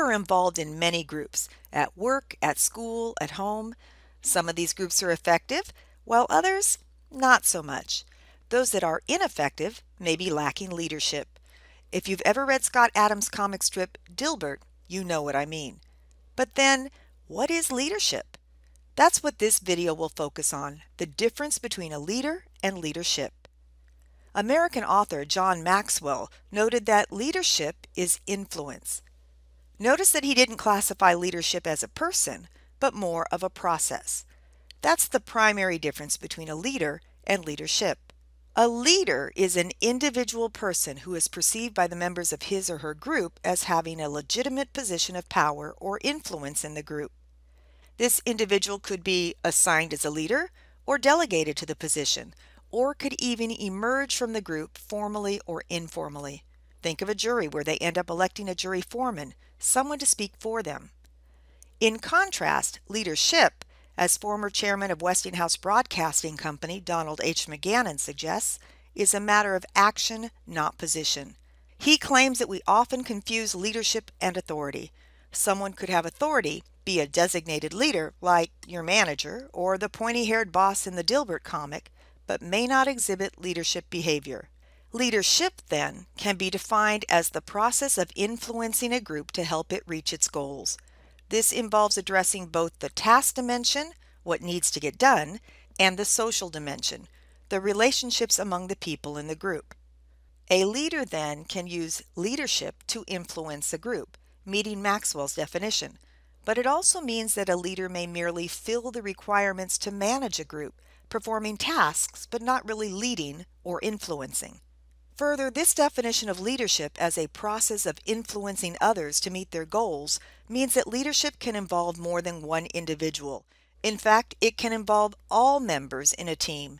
are involved in many groups, at work, at school, at home. Some of these groups are effective, while others, not so much. Those that are ineffective may be lacking leadership. If you've ever read Scott Adams' comic strip Dilbert, you know what I mean. But then, what is leadership? That's what this video will focus on, the difference between a leader and leadership. American author John Maxwell noted that leadership is influence. Notice that he didn't classify leadership as a person, but more of a process. That's the primary difference between a leader and leadership. A leader is an individual person who is perceived by the members of his or her group as having a legitimate position of power or influence in the group. This individual could be assigned as a leader or delegated to the position, or could even emerge from the group formally or informally. Think of a jury where they end up electing a jury foreman, someone to speak for them. In contrast, leadership, as former chairman of Westinghouse Broadcasting Company Donald H. McGannon suggests, is a matter of action, not position. He claims that we often confuse leadership and authority. Someone could have authority, be a designated leader like your manager or the pointy-haired boss in the Dilbert comic, but may not exhibit leadership behavior. Leadership, then, can be defined as the process of influencing a group to help it reach its goals. This involves addressing both the task dimension, what needs to get done, and the social dimension, the relationships among the people in the group. A leader, then, can use leadership to influence a group, meeting Maxwell's definition. But it also means that a leader may merely fill the requirements to manage a group, performing tasks but not really leading or influencing. Further, this definition of leadership as a process of influencing others to meet their goals means that leadership can involve more than one individual. In fact, it can involve all members in a team.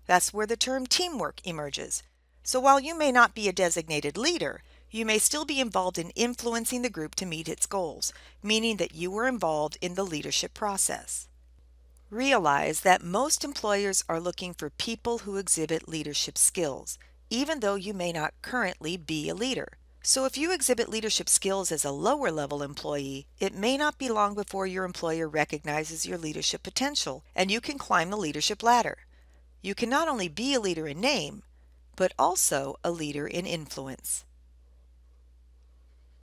That's where the term teamwork emerges. So while you may not be a designated leader, you may still be involved in influencing the group to meet its goals, meaning that you were involved in the leadership process. Realize that most employers are looking for people who exhibit leadership skills, even though you may not currently be a leader. So if you exhibit leadership skills as a lower level employee, it may not be long before your employer recognizes your leadership potential and you can climb the leadership ladder. You can not only be a leader in name, but also a leader in influence.